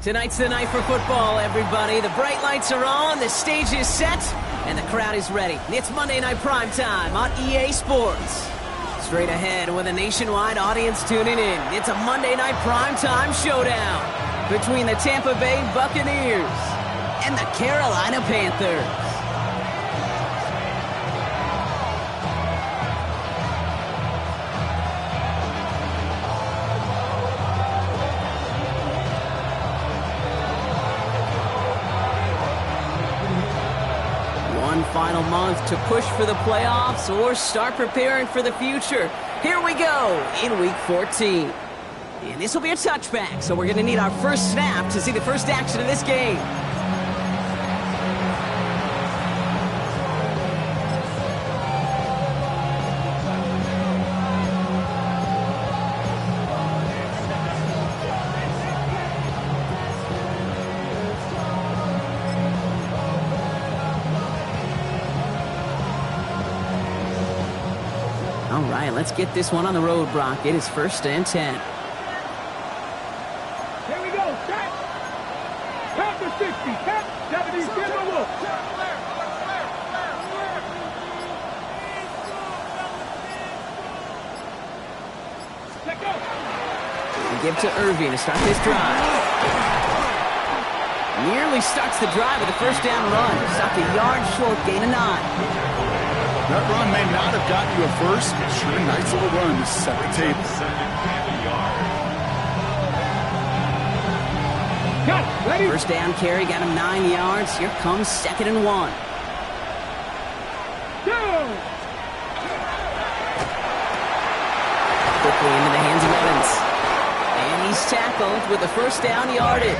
Tonight's the night for football, everybody. The bright lights are on, the stage is set, and the crowd is ready. It's Monday Night Primetime on EA Sports. Straight ahead with a nationwide audience tuning in, it's a Monday Night Primetime showdown between the Tampa Bay Buccaneers and the Carolina Panthers. Final month to push for the playoffs or start preparing for the future. Here we go in Week 14. And this will be a touchback, so we're going to need our first snap to see the first action of this game. All right, let's get this one on the road, Brock. It is 1st and 10. Here we go. Set. Count to 60. Set. 70. Give him a look. Let go. We give to Irving to start this drive. Nearly starts the drive with a first down run. Stopped a yard short, gain of 9. That run may not have gotten you a first, but sure, nice little run to set the table. Got it. Ready? First down carry, got him 9 yards. Here comes 2nd and 1. Go. Quickly into the hands of Evans. And he's tackled with a first down yardage.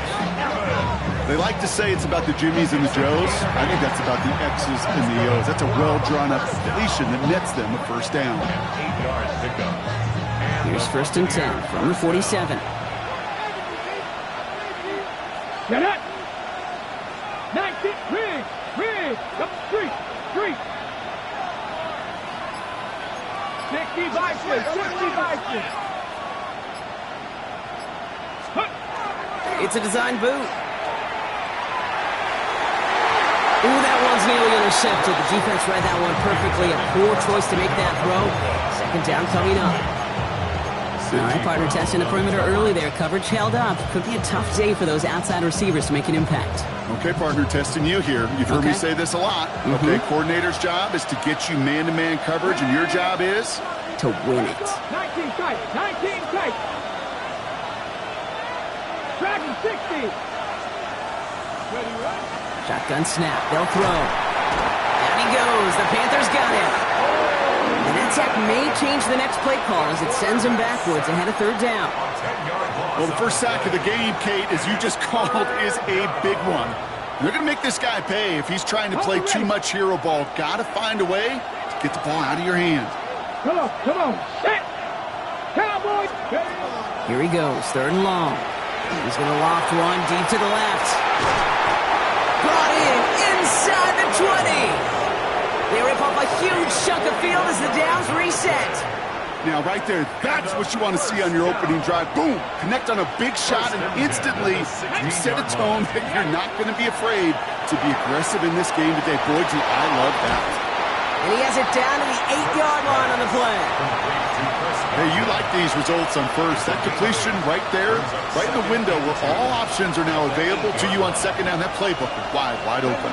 They like to say it's about the Jimmies and the Joes. I think that's about the X's and the O's. That's a well-drawn-up completion that nets them a first down. Here's 1st and 10 from the 47. Get it. 19. Rig. Up the street. 60 Vikings. 60 Vikings. It's a design boot. Ooh, that one's nearly intercepted. The defense read that one perfectly. A poor choice to make that throw. 2nd down coming up. All right, partner testing the perimeter early there. Coverage held up. Could be a tough day for those outside receivers to make an impact. Okay, partner, testing you here. You've heard me say this a lot. Okay, coordinator's job is to get you man-to-man coverage, and your job is? To win it. 19 tight. Dragon 60. Ready, right? Shotgun snap. They'll throw. Down he goes. The Panthers got him. And that sack may change the next play call as it sends him backwards ahead of 3rd down. Well, the first sack of the game, Kate, as you just called, is a big one. They're going to make this guy pay if he's trying to play too much hero ball. Got to find a way to get the ball out of your hand. Come on. Set. Cowboys. Here he goes. 3rd and long. He's going to loft one deep to the left. Brought in inside the 20. They rip off a huge chunk of field as the downs reset. Now, right there, that's what you want to see on your opening drive. Boom! Connect on a big shot, and instantly you set a tone that you're not going to be afraid to be aggressive in this game today. Boy, do I love that. And he has it down to the 8-yard line on the play. Hey, you like these results on first. That completion right there, right in the window where all options are now available to you on 2nd down. That playbook is wide open.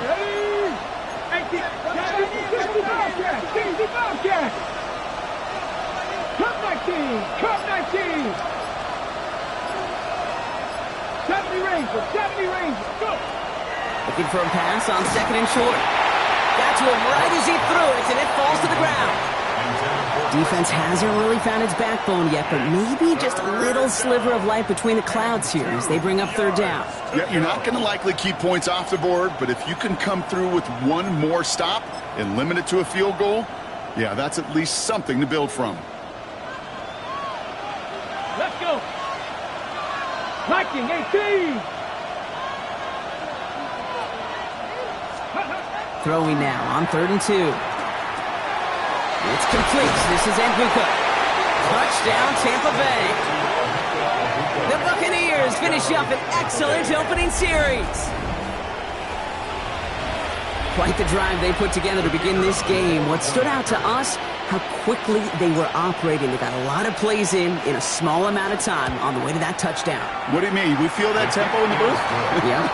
Cup 19. 70 Rangers. Go. Looking for a pass on 2nd and short. Got to him right as he threw it, and it falls to the ground. Defense hasn't really found its backbone yet, but maybe just a little sliver of light between the clouds here as they bring up 3rd down. Yeah, you're not going to likely keep points off the board, but if you can come through with one more stop and limit it to a field goal, yeah, that's at least something to build from. Let's go. Viking 18. Throwing now on 3rd and 2. It's complete. This is Njoku. Touchdown, Tampa Bay. The Buccaneers finish up an excellent opening series. Quite the drive they put together to begin this game. What stood out to us, how quickly they were operating. They got a lot of plays in a small amount of time on the way to that touchdown. What do you mean? We feel that tempo in the booth? Yep,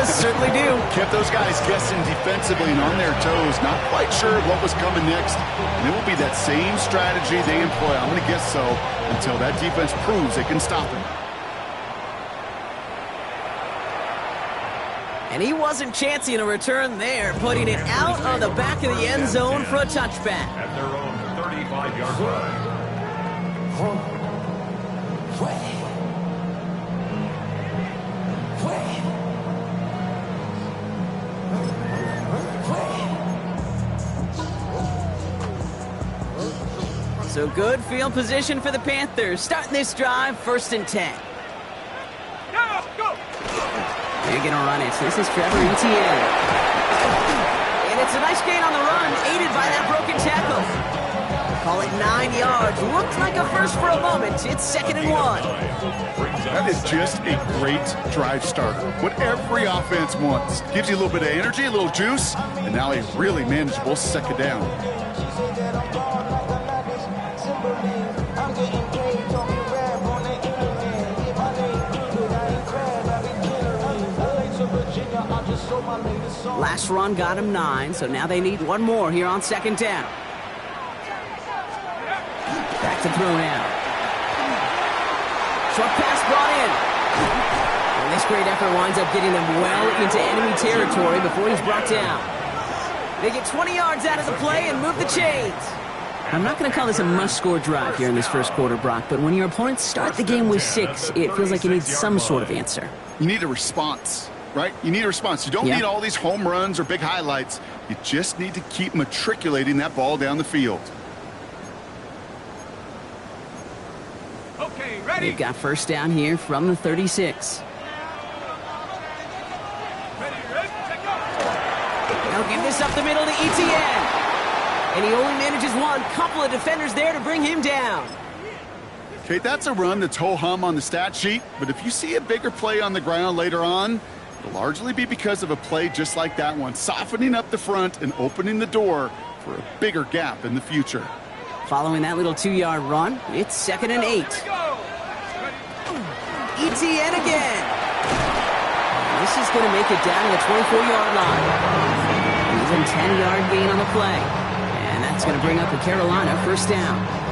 certainly do. Kept those guys guessing defensively and on their toes, not quite sure what was coming next. And it will be that same strategy they employ, I'm going to guess so, until that defense proves they can stop him. And he wasn't chancing a return there, putting it out on the back of the end zone for a touchback. At their own 35-yard line. So good field position for the Panthers. Starting this drive, 1st and 10. They're going to run it. This is Trevor Etienne. And it's a nice gain on the run, aided by that broken tackle. Call it 9 yards. Looked like a first for a moment. It's 2nd and 1. That is just a great drive starter. What every offense wants. Gives you a little bit of energy, a little juice, and now a really manageable 2nd down. Last run got him 9, so now they need one more here on 2nd down. Back to throw now. Short pass brought in. And this great effort winds up getting them well into enemy territory before he's brought down. They get 20 yards out of the play and move the chains. I'm not going to call this a must-score drive here in this first quarter, Brock, but when your opponents start the game with 6, it feels like you need some sort of answer. You need a response. Right? You need a response. You don't need all these home runs or big highlights. You just need to keep matriculating that ball down the field. Okay, ready? They've got 1st down here from the 36. Now give this up the middle to Etienne. And he only manages one. Couple of defenders there to bring him down. Okay, that's a run that's ho-hum on the stat sheet. But if you see a bigger play on the ground later on, it'll largely be because of a play just like that one, softening up the front and opening the door for a bigger gap in the future. Following that little 2-yard run, it's 2nd and 8. Etienne again. And this is going to make it down to the 24-yard line. Even 10-yard gain on the play. And that's going to bring up the Carolina 1st down.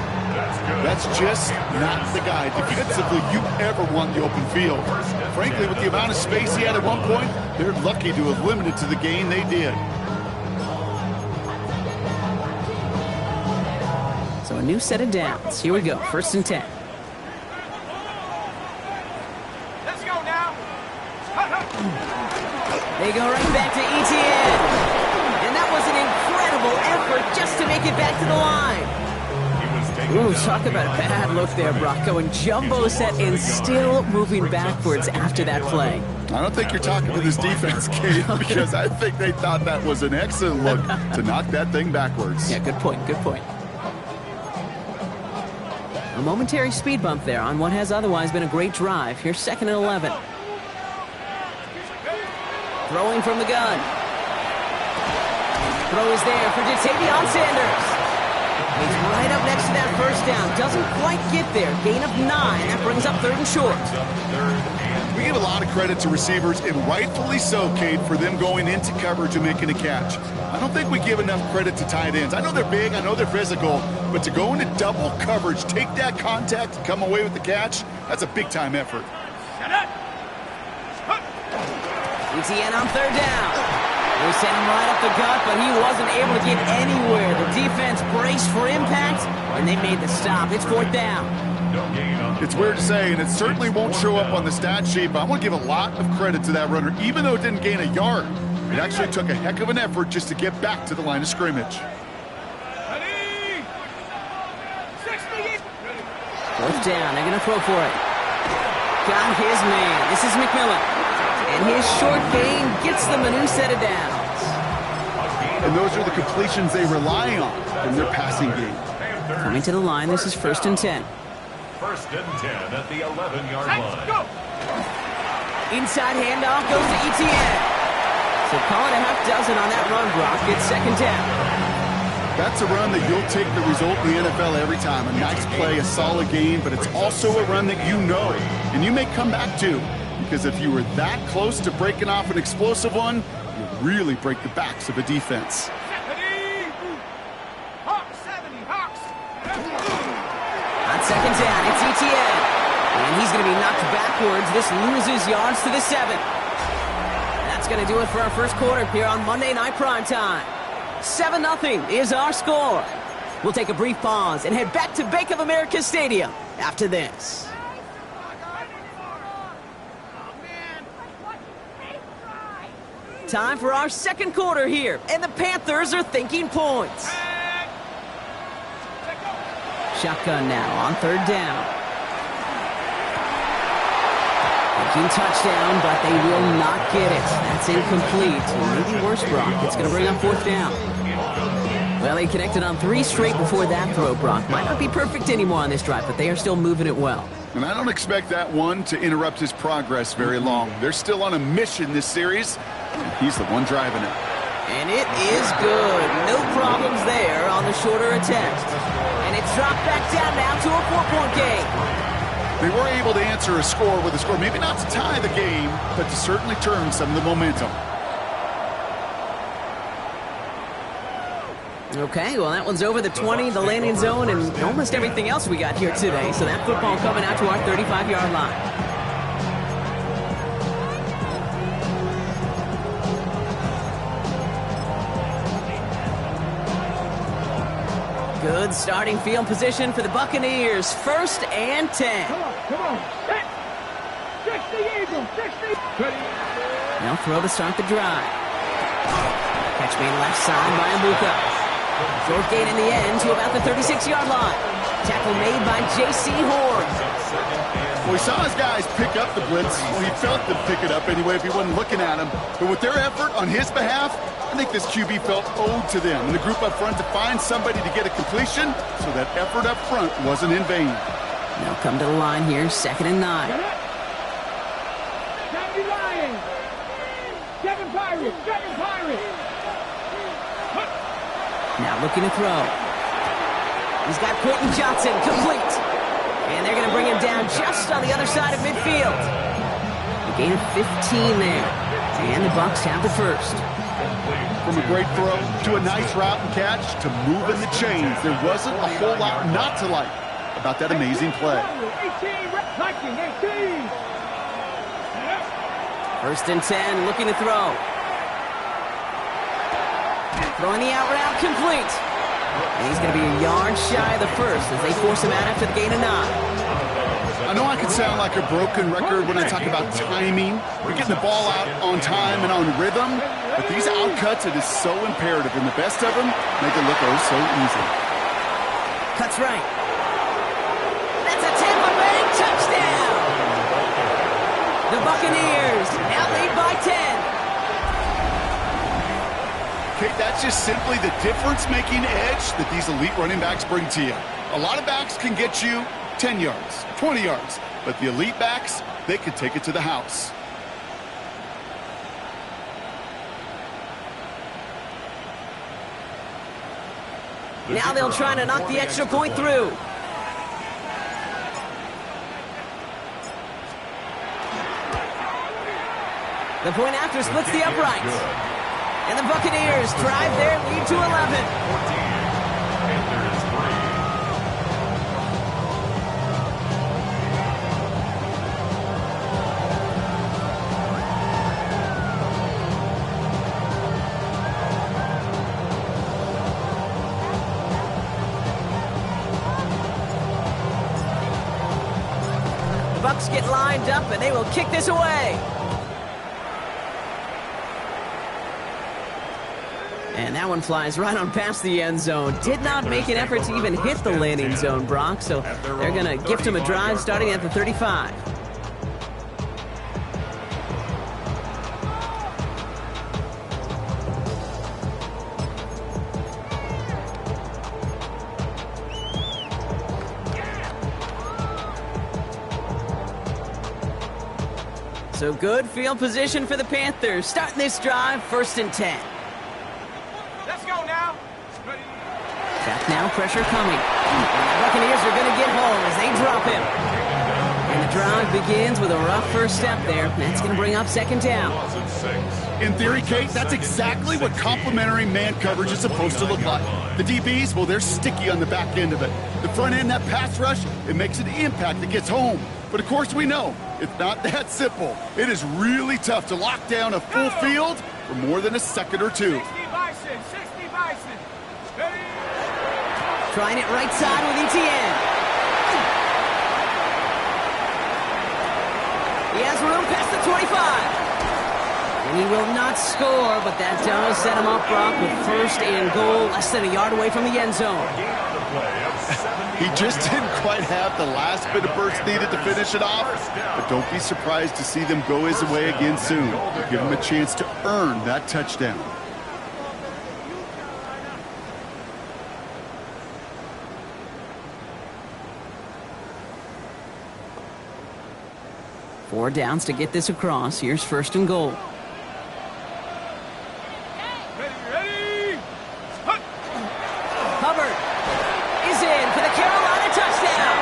That's just not the guy defensively you ever want the open field. Frankly, with the amount of space he had at one point, they're lucky to have limited to the gain they did. So a new set of downs. Here we go, 1st and 10. Let's go now. They go right back to Etienne. And that was an incredible effort just to make it back to the line. Ooh, talk about a bad look there, Brock. Going jumbo set and still moving backwards after that play. I don't think you're talking to this defense, Kate, because I think they thought that was an excellent look to knock that thing backwards. Yeah, good point, good point. A momentary speed bump there on what has otherwise been a great drive. Here's 2nd and 11. Throwing from the gun. Throw is there for Ja'Tavion Sanders. He's right up next to that 1st down. Doesn't quite get there. Gain of 9. That brings up 3rd and short. We give a lot of credit to receivers, and rightfully so, Kate, for them going into coverage and making a catch. I don't think we give enough credit to tight ends. I know they're big, I know they're physical, but to go into double coverage, take that contact, come away with the catch, that's a big-time effort. Etienne on 3rd down. They sent him right up the gut, but he wasn't able to get anywhere. The defense braced for impact, and they made the stop. It's 4th down. It's weird to say, and it certainly won't show up on the stat sheet, but I want to give a lot of credit to that runner. Even though it didn't gain a yard, it actually took a heck of an effort just to get back to the line of scrimmage. 4th down. They're going to throw for it. Got his man. This is McMillan. And his short gain gets them a new set of downs. and those are the completions they rely on in their passing game. Coming to the line, this is 1st and 10. 1st and 10 at the 11-yard line. Inside handoff goes to Etienne. So call it a half dozen on that run, Brock. It's 2nd down. That's a run that you'll take the result in the NFL every time. A nice play, a solid game, but it's also a run that you know, and you may come back to, because if you were that close to breaking off an explosive one, you really break the backs of a defense. On 2nd down, it's Etienne. And he's going to be knocked backwards. This loses yards to the 7. That's going to do it for our first quarter here on Monday Night Primetime. 7-0 is our score. We'll take a brief pause and head back to Bank of America Stadium after this. Time for our second quarter here, and the Panthers are thinking points. Shotgun now on 3rd down. Thinking touchdown, but they will not get it. That's incomplete. Maybe worse, Brock. It's going to bring up 4th down. Well, he connected on 3 straight before that throw, Brock. Might not be perfect anymore on this drive, but they are still moving it well. And I don't expect that one to interrupt his progress very long. They're still on a mission this series, and he's the one driving it. And it is good. No problems there on the shorter attempt. And it's dropped back down now to a 4-point game. They were able to answer a score with a score, maybe not to tie the game, but to certainly turn some of the momentum. Okay, well, that one's over the 20, the landing zone, and almost everything else we got here today. So that football coming out to our 35-yard line. Good starting field position for the Buccaneers. 1st and 10. Come on. Set. 60 Eagles. 60. Now throw to start the drive. Catch made left side by Abuka. Short gain in the end to about the 36-yard line. Tackle made by J.C. Horn. Well, we saw his guys pick up the blitz. Well, he felt them pick it up anyway if he wasn't looking at him. But with their effort on his behalf, I think this QB felt owed to them and the group up front to find somebody to get a completion, so that effort up front wasn't in vain. Now come to the line here, 2nd and 9. Kevin Lions. Kevin Pirates. Kevin Pirates. Now looking to throw. He's got Quentin Johnson, complete. And they're going to bring him down just on the other side of midfield. A gain of 15 there. And the Bucs have the first. From a great throw to a nice route and catch to moving the chains, there wasn't a whole lot not to like about that amazing play. 1st and 10, looking to throw. Throwing the out route, complete. And he's going to be a yard shy of the first as they force him out after the gain of 9. I know I can sound like a broken record when I talk about timing. We're getting the ball out on time and on rhythm, but these outcuts, it is so imperative, and the best of them make it look oh so easy. Cuts right. That's a Tampa Bay touchdown! The Buccaneers now lead by 10. Okay, that's just simply the difference-making edge that these elite running backs bring to you. A lot of backs can get you 10 yards, 20 yards, but the elite backs, they can take it to the house. Now they'll try to knock the extra point through. The point after splits the uprights. And the Buccaneers drive their lead to 11. The Bucs get lined up and they will kick this away. And that one flies right on past the end zone. Did not make an effort to even hit the landing zone, Brock. So they're going to gift him a drive starting at the 35. So good field position for the Panthers. Starting this drive, 1st and 10. Let's go now. Back now, pressure coming. And the Buccaneers are going to get home as they drop him. And the drive begins with a rough first step there. That's going to bring up 2nd down. In theory, Kate, that's exactly what complementary man coverage is supposed to look like. The DBs, well, they're sticky on the back end of it. The front end, that pass rush, it makes an impact that gets home. But of course we know, it's not that simple. It is really tough to lock down a full field for more than a second or two. 60 Bison, 60 Bison. Ready? Trying it right side with Etienne. He has room past the 25. And he will not score, but that does set him up, Brock, with 1st and goal, less than a yard away from the end zone. He just didn't quite have the last bit of burst needed to finish it off, but don't be surprised to see them go his way again soon. Give him a chance to earn that touchdown. Four downs to get this across. Here's 1st and goal. Ready? Hubbard is in for the Carolina touchdown.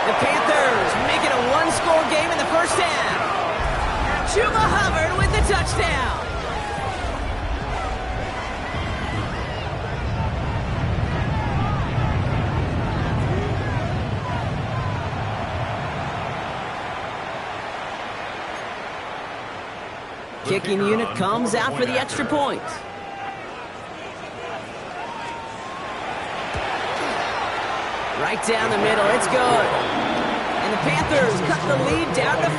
The Panthers make it a one-score game in the 1st half. Chuba Hubbard with the touchdown. Kicking unit comes out for the extra point. Right down the middle, it's good. And the Panthers cut the lead down to 4.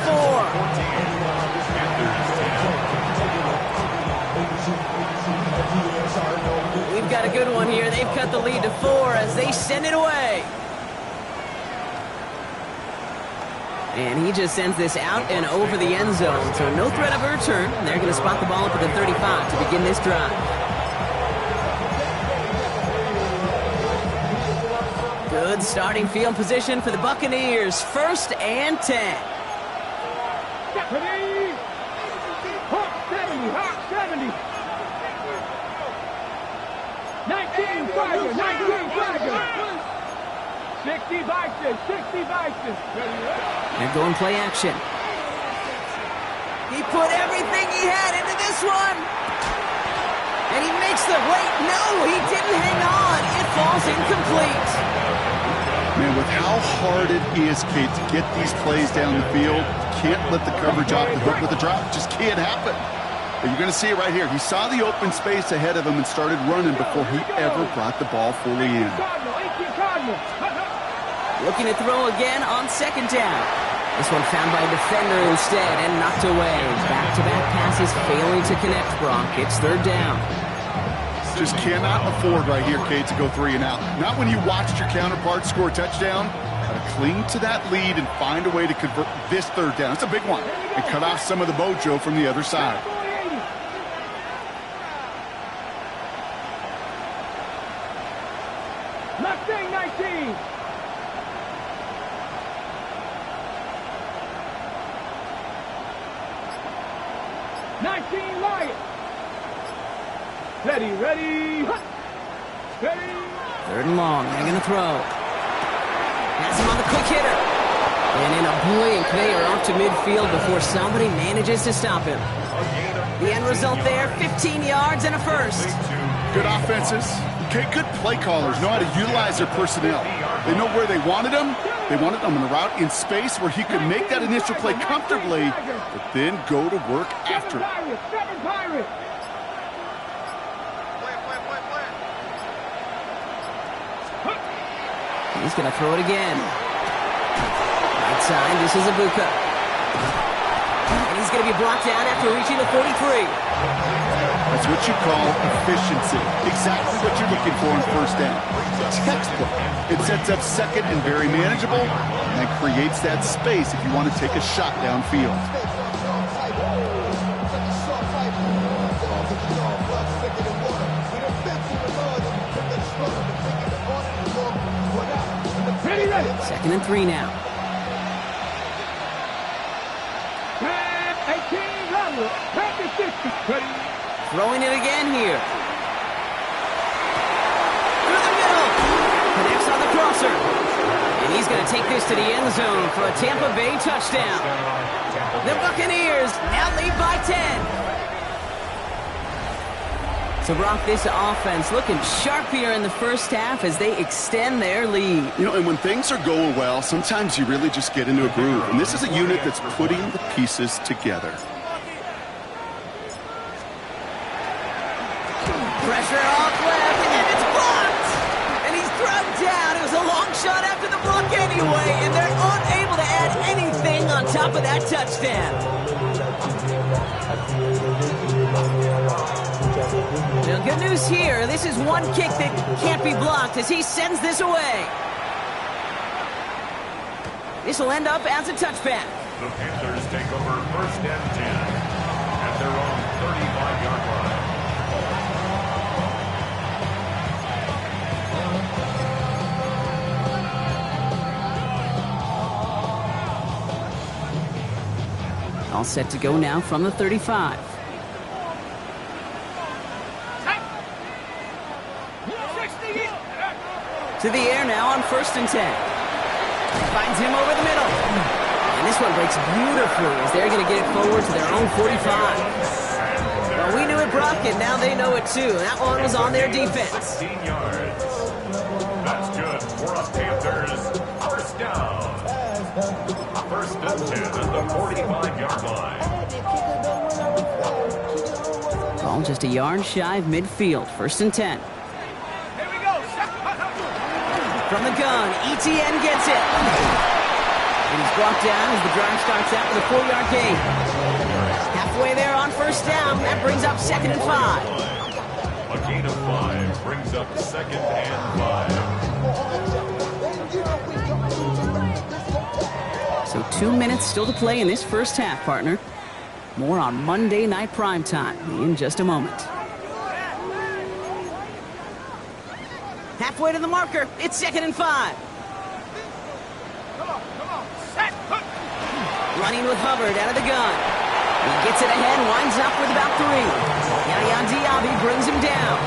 We've got a good one here. They've cut the lead to 4 as they send it away. And he just sends this out and over the end zone. So no threat of a return. They're going to spot the ball up at the 35 to begin this drive. Good starting field position for the Buccaneers. 1st and 10. Ready? Hawk 70, Hawk 70. 19 Tiger, 19 Tiger. 60 Bison, 60 Bison. And going play action. He put everything he had into this one. And he makes the wait. No, he didn't hang on. It falls incomplete. Man, with how hard it is, Kate, to get these plays down the field, can't let the coverage off the hook with a drop. It just can't happen. But you're going to see it right here. He saw the open space ahead of him and started running before he ever brought the ball fully in. Looking to throw again on 2nd down. This one found by a defender instead and knocked away. Back-to-back passes failing to connect, Brock. It's 3rd down. Just cannot afford right here, Kate, to go 3 and out. Not when you watched your counterpart score a touchdown. Got to cling to that lead and find a way to convert this 3rd down. It's a big one. And cut off some of the mojo from the other side. Mustang 19. Lion. Ready. Ready. 3rd and long. They're going to throw. Has him on the quick hitter. And in a blink, they are off to midfield before somebody manages to stop him. The end result there, 15 yards and a 1st. Good offenses. Okay, good play callers know how to utilize their personnel. They know where they wanted them. They wanted them on a route in space where he could make that initial play comfortably, but then go to work after it. Seven Pirates. He's going to throw it again. Right side, this is Ibuka. And he's going to be brought down after reaching the 43. That's what you call efficiency. Exactly what you're looking for in 1st down. Textbook. It sets up 2nd and very manageable, and creates that space if you want to take a shot downfield. Ready. 2nd and 3 now. At the 60. Ready. Throwing it again here. Through the middle. Connects on the crosser. And he's going to take this to the end zone for a Tampa Bay touchdown. The Buccaneers now lead by 10. So, Brock, this offense looking sharp here in the first half as they extend their lead. You know, and when things are going well, sometimes you really just get into a groove. And this is a unit that's putting the pieces together. Pressure off left, and it's blocked! And he's thrown down. It was a long shot after the block anyway, and they're unable to add anything on top of that touchdown. Now, good news here. This is one kick that can't be blocked as he sends this away. This will end up as a touchback. The Panthers take over 1st and 10 at their own 35-yard line. All set to go now from the 35. To the air now on 1st and 10. Finds him over the middle. And this one breaks beautifully as they're going to get it forward to their own 45. Well, we knew it, Brock, and now they know it too. That one was on their defense. 16 yards. That's good for a Panthers 1st down. 1st and 10 at the 45-yard line. Ball just a yard shy of midfield. 1st and 10. From the gun, ETN gets it. And he's brought down as the drive starts out with a 4-yard gain. Halfway there on 1st down. That brings up 2nd and 5. A gain of 5 brings up 2nd and 5. So 2 minutes still to play in this first half, partner. More on Monday Night Primetime in just a moment. Halfway to the marker. It's 2nd and 5. Come on. Set. Running with Hubbard out of the gun. He gets it ahead, winds up with about 3. Yaya Diaby brings him down.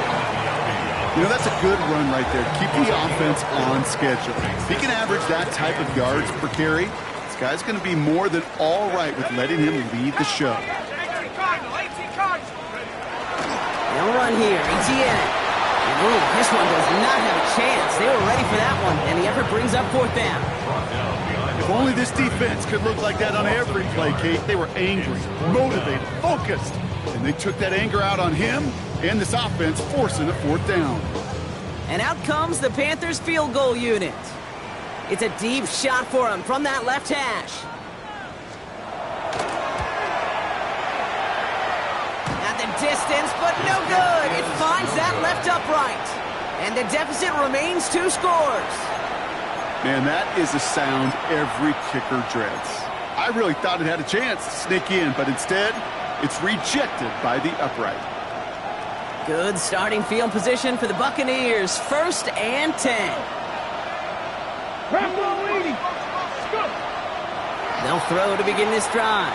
You know, that's a good run right there. Keep the offense on schedule. If he can average that type of yards per carry, this guy's going to be more than all right with letting him lead the show. No run here. ETN. Ooh, this one does not have a chance. They were ready for that one, and the effort brings up 4th down. If only this defense could look like that on every play, Kate. They were angry, motivated, focused, and they took that anger out on him and this offense, forcing a 4th down. And out comes the Panthers field goal unit. It's a deep shot for him from that left hash. Distance, but no good. It finds that left upright. And the deficit remains 2 scores. Man, that is a sound every kicker dreads. I really thought it had a chance to sneak in, but instead, it's rejected by the upright. Good starting field position for the Buccaneers. 1st and 10. They'll throw to begin this drive.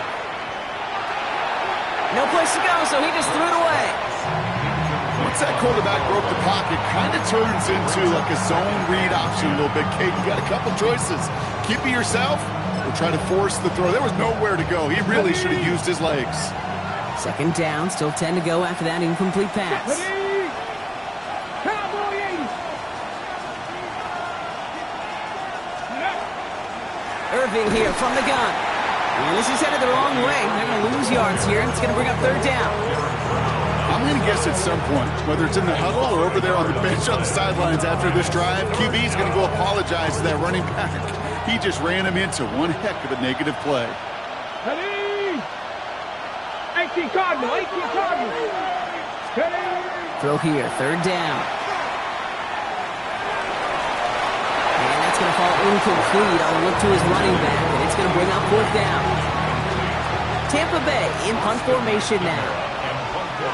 No place to go, so he just threw it away. Once that quarterback broke the pocket, kind of turns into like a zone read option a little bit, Kate. You got a couple choices. Keep it yourself or try to force the throw. There was nowhere to go. He really should have used his legs. 2nd down, still 10 to go after that incomplete pass. Irving here from the gun. And this is headed the wrong way. They're going to lose yards here, and it's going to bring up 3rd down. I'm going to guess at some point, whether it's in the huddle or over there on the bench on the sidelines after this drive, QB's going to go apologize to that running back. He just ran him into one heck of a negative play. 18 Cardinal. Throw here, 3rd down. And that's going to fall incomplete. I'll look to his running back, and it's going to bring up 4th down. Tampa Bay in punt formation now.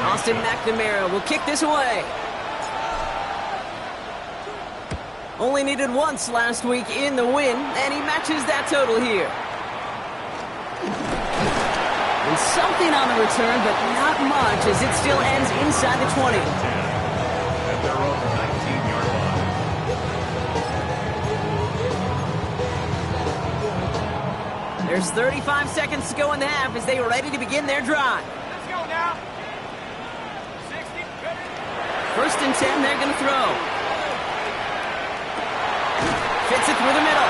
Austin McNamara will kick this away. Only needed once last week in the win, and he matches that total here. something on the return, but not much, as it still ends inside the 20. At their own 19-yard line. There's 35 seconds to go in the half as they are ready to begin their drive. Let's go now. 60. First and 10, they're going to throw. Fits it through the middle.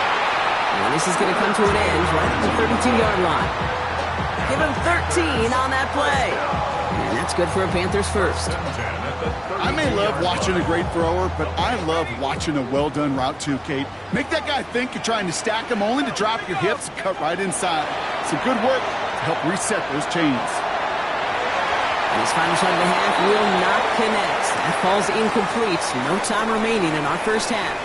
And this is going to come to an end right at the 32-yard line. Give him 13 on that play. And that's good for a Panthers first. I may love watching a great thrower, but I love watching a well-done route too, Kate. Make that guy think you're trying to stack him only to drop your hips and cut right inside. Some good work to help reset those chains. And his final shot of the half will not connect. That falls incomplete. No time remaining in our first half.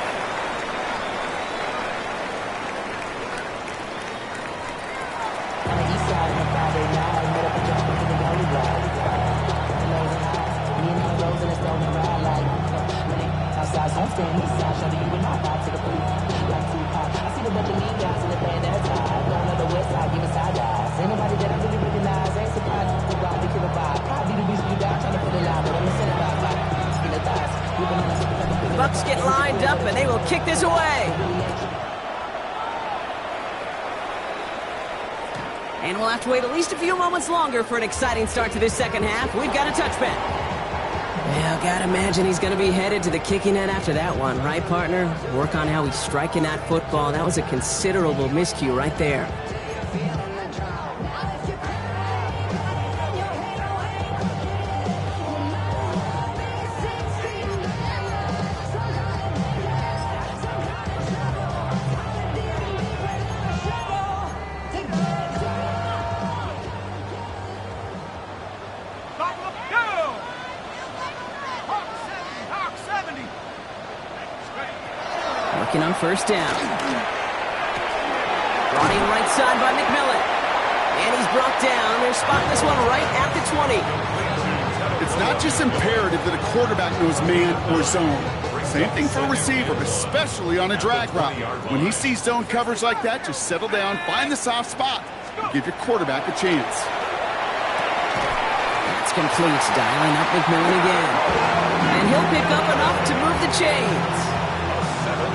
The Bucks get lined up and they will kick this away. And we'll have to wait at least a few moments longer for an exciting start to this second half. We've got a touchback. Yeah, gotta imagine he's gonna be headed to the kicking net after that one, right, partner? Work on how he's striking that football. That was a considerable miscue right there. On first down. Brought in right side by McMillan. And he's brought down. They're spotting this one right at the 20. It's not just imperative that a quarterback knows man or zone. Same thing for a receiver, especially on a drag route. When he sees zone coverage like that, just settle down, find the soft spot, and give your quarterback a chance. That's complete. Dialing up McMillan again. And he'll pick up enough to move the chains.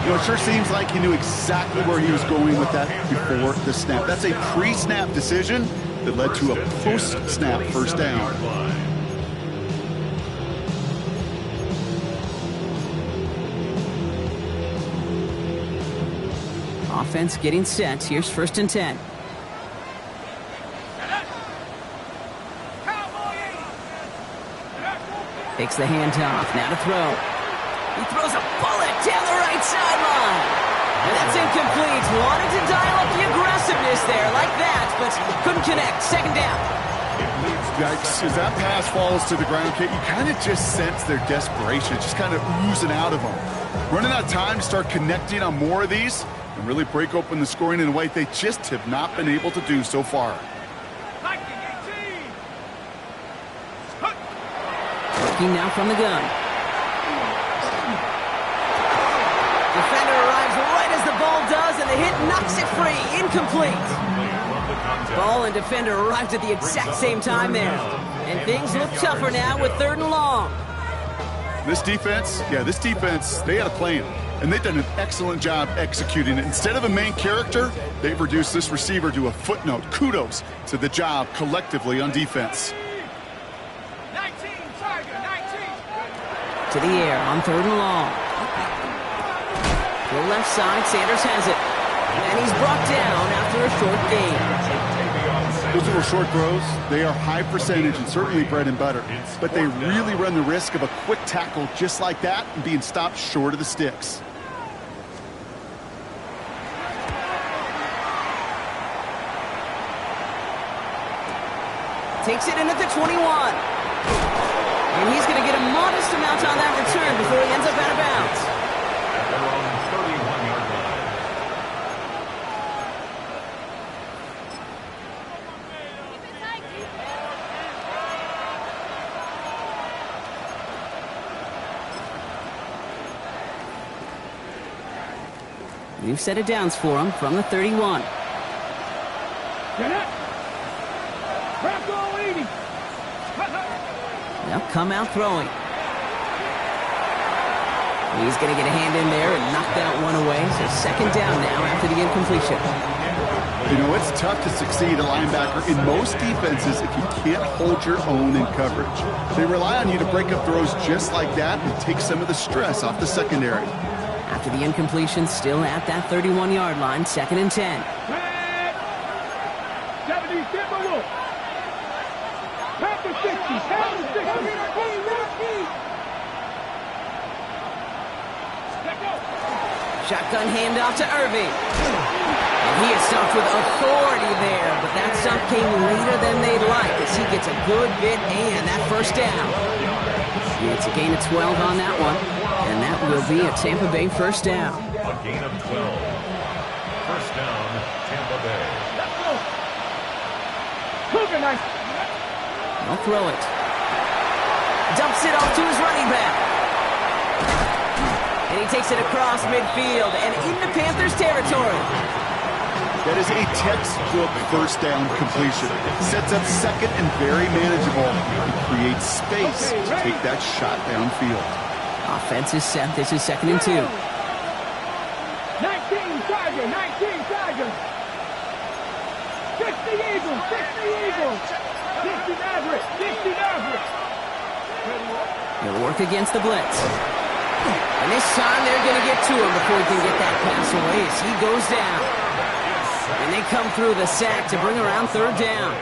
You know, it sure seems like he knew exactly where he was going with that before the snap. That's a pre-snap decision that led to a post-snap first down. Offense getting set. Here's first and 10. Takes the handoff. Now to throw. He throws a bullet down the right sideline. And that's incomplete. Wanted to dial up the aggressiveness there like that, but couldn't connect. Second down. Yikes. As that pass falls to the ground, Kate, you kind of just sense their desperation. Just kind of oozing out of them. Running out of time to start connecting on more of these and really break open the scoring in a way they just have not been able to do so far. Working now from the gun. Defender arrives right as the ball does, and the hit knocks it free. Incomplete. Ball and defender arrived at the exact same time there. And things look tougher now with third and long. This defense, they had a plan. And they've done an excellent job executing it. Instead of a main character, they've reduced this receiver to a footnote. Kudos to the job collectively on defense. 19, Tiger, 19. To the air on third and long. To the left side, Sanders has it. And he's brought down after a short gain. Those little short throws, they are high percentage and certainly bread and butter. But they really run the risk of a quick tackle just like that and being stopped short of the sticks. Takes it in at the 21. And he's going to get a modest amount on that return before he ends up out of bounds. At their own 31-yard line. New set of downs for him from the 31. Get it. Bronco 80. They'll come out throwing. He's going to get a hand in there and knock that one away. So second down now after the incompletion. You know, it's tough to succeed a linebacker in most defenses if you can't hold your own in coverage. They rely on you to break up throws just like that and take some of the stress off the secondary. After the incompletion, still at that 31-yard line, second and 10. 70, Timberwolf. Half the 60, half the 60. Shotgun handoff to Irving. And he is stumped with authority there, but that stump came later than they'd like as he gets a good bit and that first down. It's a gain of 12 on that one, and that will be a Tampa Bay first down. A gain of 12. First down, Tampa Bay. They'll throw it. Dumps it off to his running back. And he takes it across midfield and into Panthers territory. That is a textbook first down completion. Sets up second and very manageable. It creates space to take that shot downfield. Offense is set. This is second and 2. 19 Tiger, 19 Tiger. 60 Eagles, 60 Eagles. 60 Maverick, 60 Maverick. He'll work against the blitz. And this time they're going to get to him before he can get that pass away as he goes down. And they come through the sack to bring around third down.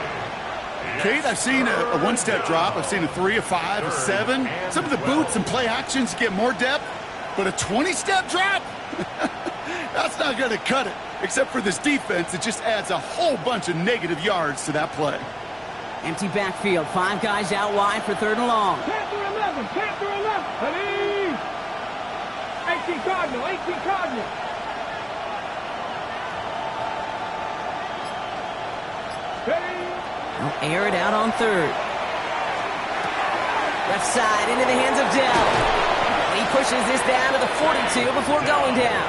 Kate, I've seen a one-step drop. I've seen a 3, a 5, a 7. Some of the boots and play actions get more depth, but a 20-step drop? That's not going to cut it. Except for this defense, it just adds a whole bunch of negative yards to that play. Empty backfield. 5 guys out wide for third and long. Panther 11, Panther 11. Please. 18 Cardinal, 18 Cardinal. They'll air it out on third. Left side into the hands of Dell. And he pushes this down to the 42 before going down.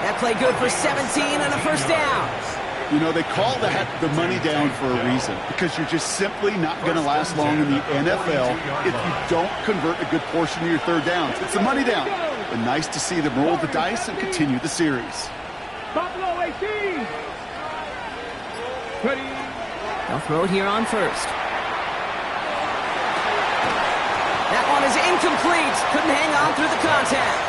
That play good for 17 and a first down. You know, they call that the money down for a reason, because you're just simply not going to last long in the NFL if you don't convert a good portion of your third downs. It's the money down. But nice to see them roll the dice and continue the series. Buffalo 18. Ready. They'll throw it here on first. That one is incomplete. Couldn't hang on through the contact.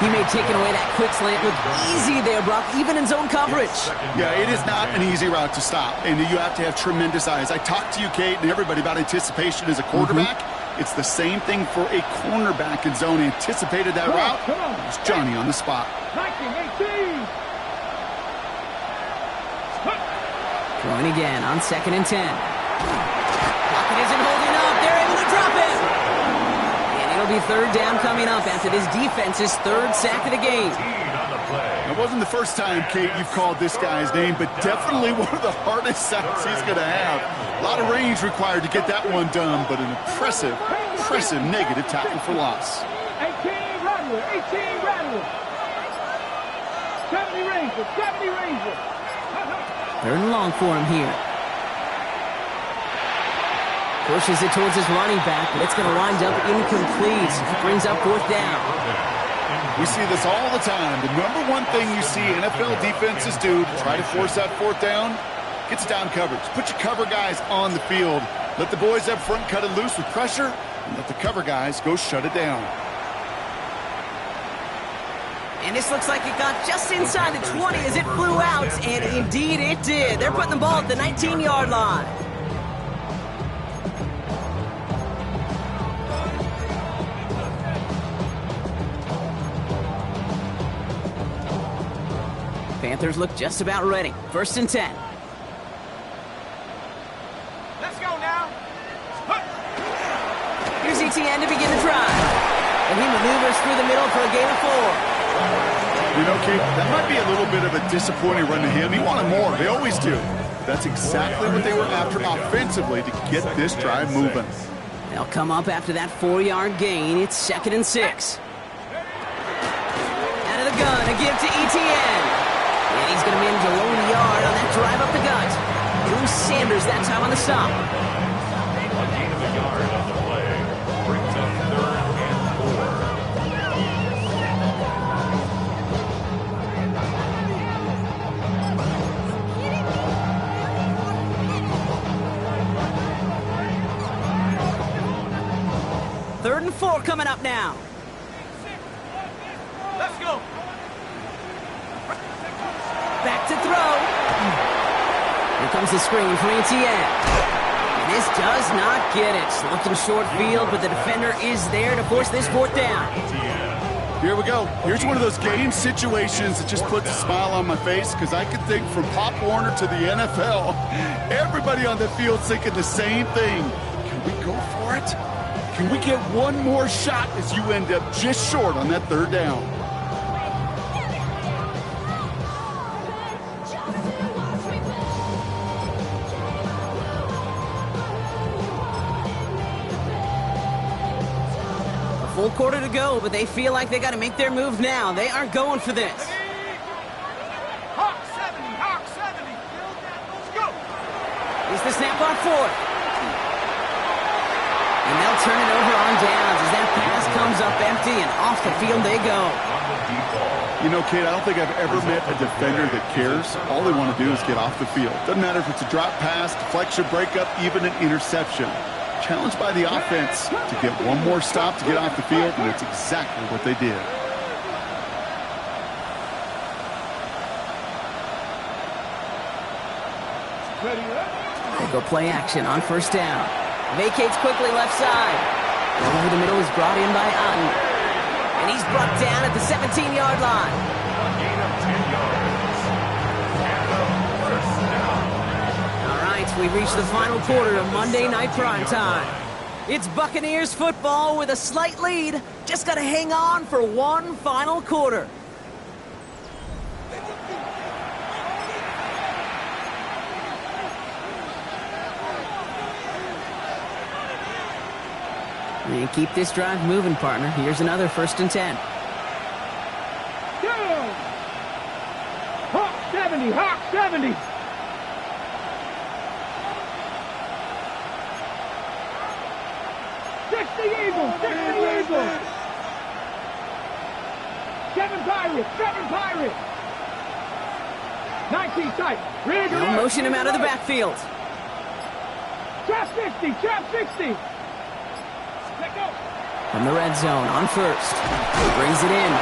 He may have taken away that quick slant. Looked easy there, Brock, even in zone coverage. Yeah, it is not an easy route to stop, and you have to have tremendous eyes. I talked to you, Kate, and everybody about anticipation as a quarterback. It's the same thing for a cornerback in zone. He anticipated that route. It's Johnny on the spot. 19-18. Throwing again on second and 10. Pocket isn't holding up. They're able to drop it. And it'll be third down coming up after this defense's third sack of the game. It wasn't the first time, Kate, you've called this guy's name, but definitely one of the hardest sacks he's going to have. A lot of range required to get that one done, but an impressive negative tackle for loss. 18 Rattler, 18 Rattler. 70 Ranger, 70 Ranger. Third and long for him here. Pushes it towards his running back, but it's going to wind up incomplete. Brings up fourth down. We see this all the time. The number one thing you see NFL defenses do to try to force that fourth down, gets down coverage. Put your cover guys on the field. Let the boys up front cut it loose with pressure, and let the cover guys go shut it down. And this looks like it got just inside the 20 as it flew out, and indeed it did. They're putting the ball at the 19-yard line. Panthers look just about ready. First and 10. Let's go now. Here's ETN to begin the drive. And he maneuvers through the middle for a gain of 4. You know, Kate, that might be a little bit of a disappointing run to him. He wanted more. They always do. That's exactly what they were after offensively to get this drive moving. They'll come up after that 4-yard gain. It's second and 6. Out of the gun, a give to ETN. And he's going to manage a lone yard on that drive up the gut. James Sanders that time on the stop. A gain of a yard on the play. Brings up 3rd and 4. 3rd and 4 coming up now. Let's go. Back to throw. Here comes the screen for Etienne. This does not get it. Looking short field, but the defender is there to force this 4th down. Here we go. Here's one of those game situations that just puts a smile on my face because I can think from Pop Warner to the NFL, everybody on the field's thinking the same thing. Can we go for it? Can we get one more shot as you end up just short on that 3rd down? Full quarter to go, but they feel like they got to make their move now. They are going for this. Hawk 70, Hawk 70. Let's go. Here's the snap on 4th. And they'll turn it over on downs as that pass comes up empty and off the field they go. You know, kid, I don't think I've ever met a defender that cares. All they want to do is get off the field. Doesn't matter if it's a drop pass, deflection, breakup, even an interception. Challenged by the offense to get one more stop to get off the field, and that's exactly what they did. They go play action on 1st down. Vacates quickly left side. Ball over the middle is brought in by Otten. And he's brought down at the 17-yard line. A gain of 10 yards. And a 1st down. All right, we've reached the final quarter of Monday Night Primetime. It's Buccaneers football with a slight lead. Just got to hang on for one final quarter. And keep this drive moving, partner. Here's another 1st and 10. Go. Hawk 70, Hawk 70. The Eagles, 7 Pirates. 19 tight. They'll motion him out of the backfield. Trap 60. Let go. From the red zone on 1st. Brings it in.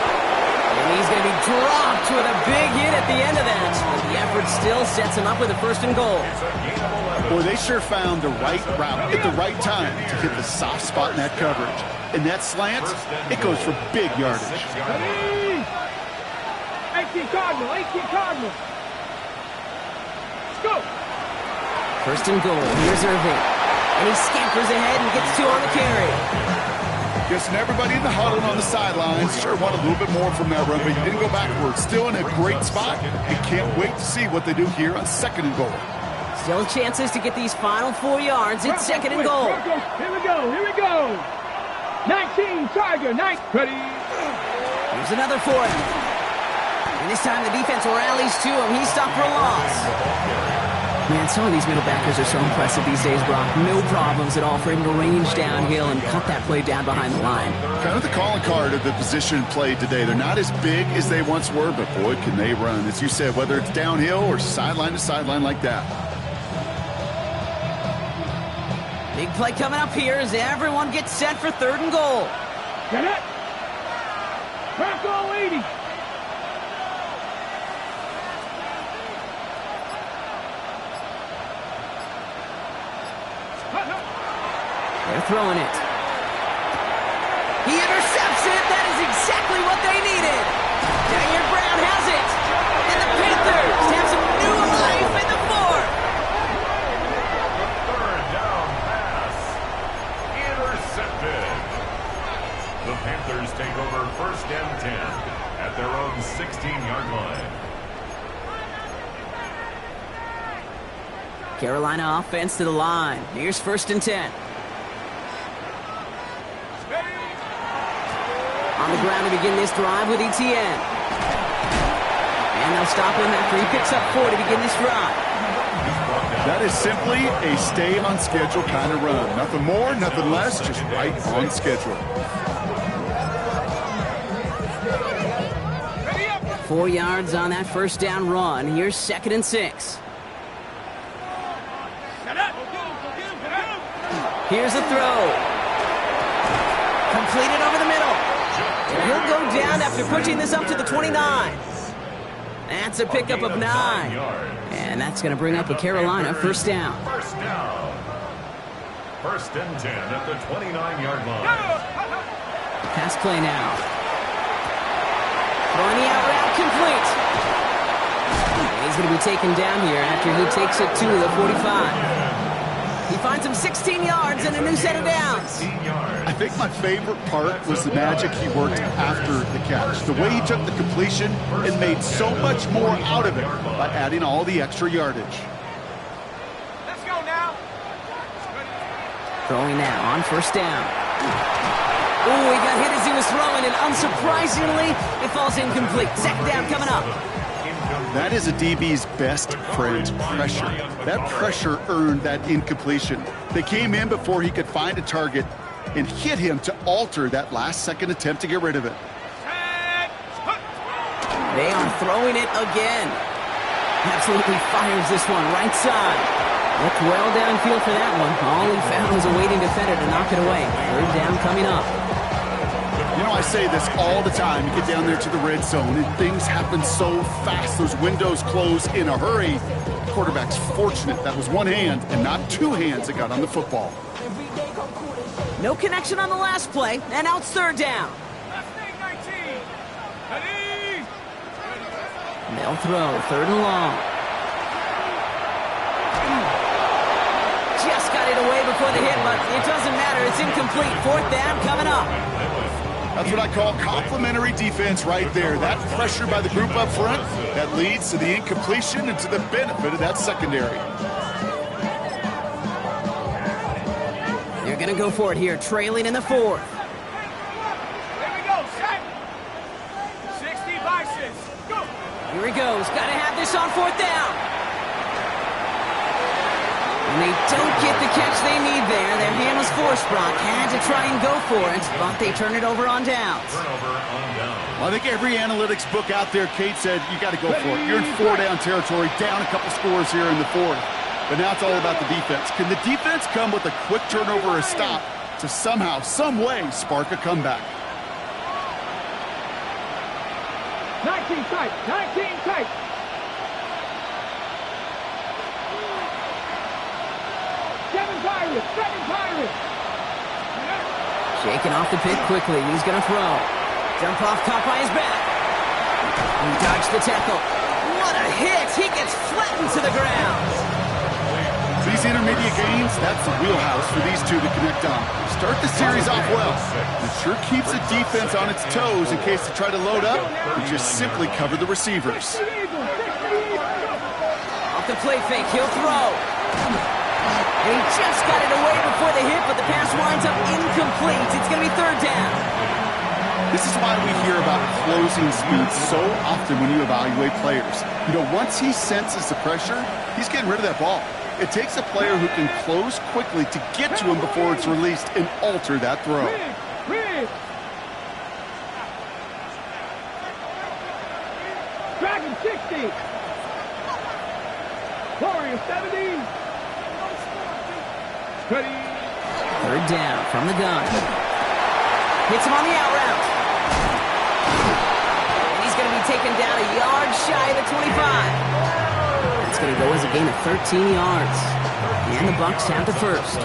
And he's going to be dropped with a big hit at the end of that. But the effort still sets him up with a 1st and goal. Boy, they sure found the right route at the right time to hit the soft spot in that coverage. And that slant, it goes for big yardage. 18 Cardinal. Let's go. 1st and goal. Here's Irving. And he scampers ahead and gets 2 on the carry. Guessing everybody in the huddle and on the sidelines sure want a little bit more from that run, but you didn't go backwards. Still in a great spot. And can't wait to see what they do here on 2nd and goal. Still chances to get these final 4 yards. It's 2nd and goal. Here we go. 19 Tiger. Ready. Here's another 4th. And this time the defense rallies to him. He's stopped for a loss. Man, some of these middle backers are so impressive these days, Brock. No problems at all for him to range downhill and cut that play down behind the line. Kind of the calling card of the position played today. They're not as big as they once were, but boy, can they run. As you said, whether it's downhill or sideline to sideline like that. Big play coming up here as everyone gets set for 3rd and goal. Get it. Crack all 80. They're throwing it. He intercepts it. That is exactly what they needed. Daniel Brown has it. And the Panthers have some new life in the 4th. 3rd down pass. Intercepted. The Panthers take over 1st and 10 at their own 16-yard line. Carolina offense to the line. Here's 1st and 10. On the ground to begin this drive with Etienne. And they'll stop him after he picks up 4 to begin this drive. That is simply a stay on schedule kind of run. Nothing more, nothing less, just right on schedule. 4 yards on that first down run. Here's 2nd and 6. Here's a throw. Completed over the middle. And he'll go down after pushing this up to the 29. That's a pickup of 9. And that's going to bring up a Carolina first down. First down. 1st and 10 at the 29-yard line. Pass play now. Throwing the out route complete. And he's going to be taken down here after he takes it to the 45. He finds him 16 yards and a new set of downs. I think my favorite part was the magic he worked after the catch. The way he took the completion and made so much more out of it by adding all the extra yardage. Let's go now. Throwing now on first down. Oh, he got hit as he was throwing, and unsurprisingly, it falls incomplete. 2nd down coming up. That is a DB's best friend, pressure. That pressure earned that incompletion. They came in before he could find a target and hit him to alter that last-second attempt to get rid of it. They are throwing it again. Absolutely fires this one right side. Looked well downfield for that one. All he found was a waiting defender to knock it away. 3rd down coming up. You know, I say this all the time. You get down there to the red zone, and things happen so fast. Those windows close in a hurry. The quarterback's fortunate that was one hand and not 2 hands that got on the football. No connection on the last play, and now it's 3rd down. They'll throw 3rd and long. Just got it away before the hit, but it doesn't matter. It's incomplete. 4th down coming up. That's what I call complimentary defense right there. That pressure by the group up front, that leads to the incompletion and to the benefit of that secondary. They're going to go for it here, trailing in the 4th. Here we go, set. 60 vices. Go. Here he goes. Got to have this on 4th down. And they don't get the catch they need there. Their hand was forced, Brock. Had to try and go for it, but they turn it over on downs. Turnover on downs. Well, I think every analytics book out there, Kate said, you got to go for it. You're in 4-down territory, down a couple scores here in the 4th. But now it's all about the defense. Can the defense come with a quick turnover or a stop to somehow, some way, spark a comeback? 19 tight. 19 tight. Seven Pirates. Shaking off the pit quickly. He's going to throw. Jump off, caught by his back. He dodged the tackle. What a hit! He gets flattened to the ground. These intermediate gains, that's the wheelhouse for these two to connect on. Start the series off well. It sure keeps the defense on its toes in case they try to load up and just simply cover the receivers. Off the play fake, he'll throw. And he just got it away before the hit, but the pass winds up incomplete. It's going to be 3rd down. This is why we hear about closing speed so often when you evaluate players. You know, once he senses the pressure, he's getting rid of that ball. It takes a player who can close quickly to get to him before it's released and alter that throw. Dragon 60. Warrior 70. 3rd down from the gun. Hits him on the out route. And he's going to be taken down a yard shy of the 25. It's going to go as a gain of 13 yards. And the Bucs have the first.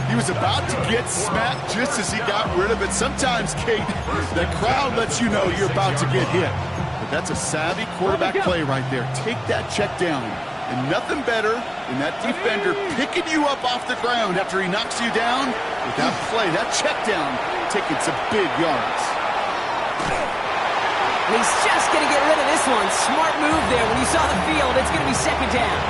He was about to get smacked just as he got rid of it. Sometimes, Kate, the crowd lets you know you're about to get hit. But that's a savvy quarterback play right there. Take that check down. And nothing better than that defender picking you up off the ground after he knocks you down with that play, that check down, taking some big yards. And he's just going to get rid of this one. Smart move there. When you saw the field, it's going to be 2nd down.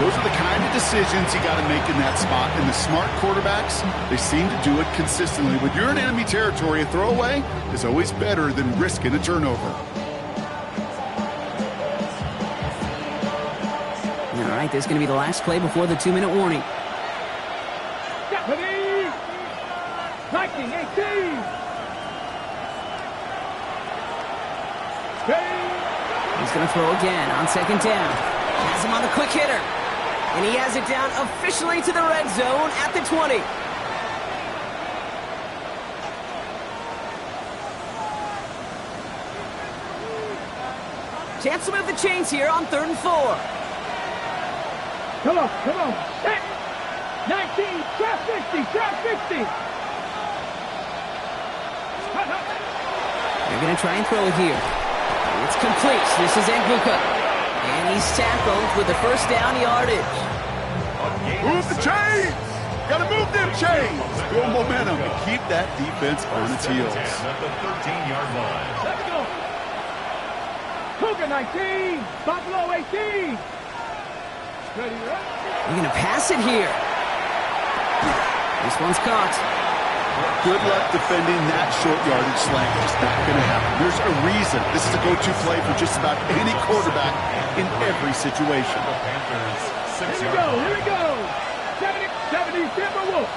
Those are the kind of decisions you got to make in that spot. And the smart quarterbacks, they seem to do it consistently. When you're in enemy territory, a throwaway is always better than risking a turnover. All right, this is going to be the last play before the 2-minute warning. Stephanie! 1918! He's going to throw again on second down. Has him on the quick hitter. And he has it down officially to the red zone at the 20. Chance to move the chains here on 3rd and 4. Come on, come on. Set. 19, trap 50, trap 50. They're going to try and throw it here. It's complete. This is Egbuka. And he's tackled with the first down yardage. Move the chains! Gotta move them chains! Build momentum and keep that defense on its heels. At the 13-yard line. Let's go. Cougar 19, Buffalo 18. Ready, right? They're going to pass it here. This one's caught. Good luck defending that short yardage slant. Just not going to happen. There's a reason this is a go-to play for just about any quarterback in every situation. The Panthers, Here 6-yard we go, line. here we go. 70 Timberwolves.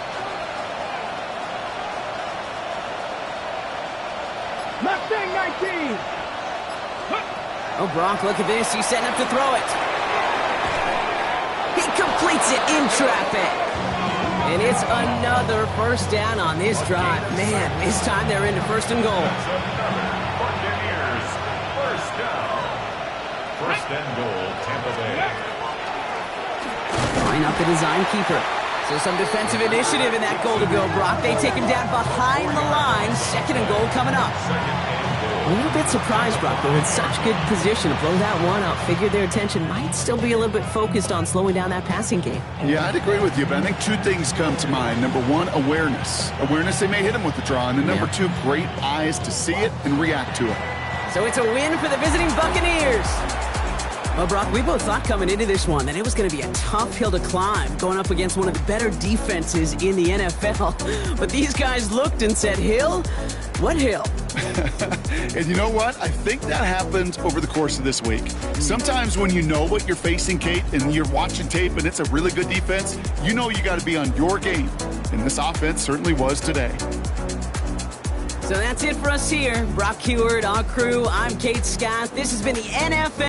Mustang 19. Oh, Brock, look at this. He's setting up to throw it. He completes it in traffic. And it's another first down on this drive. Man, this time they're into 1st and goal. Buccaneers, first down. 1st and goal, Tampa Bay. Line up the design keeper. So some defensive initiative in that goal to go, Brock. They take him down behind the line. 2nd and goal coming up. A little bit surprised, Brock, but with such good position to blow that one up, figured their attention might still be a little bit focused on slowing down that passing game. Yeah, I'd agree with you, but I think 2 things come to mind. Number 1, awareness. Awareness they may hit him with the draw. And then number 2, great eyes to see it and react to it. So it's a win for the visiting Buccaneers. Well, Brock, we both thought coming into this one that it was going to be a tough hill to climb, going up against one of the better defenses in the NFL. But these guys looked and said, Hill? What hill? And you know what? I think that happens over the course of this week. Sometimes when you know what you're facing, Kate, and you're watching tape and it's a really good defense, you know you got to be on your game. And this offense certainly was today. So that's it for us here. Brock Huard, our crew. I'm Kate Scott. This has been the NFL.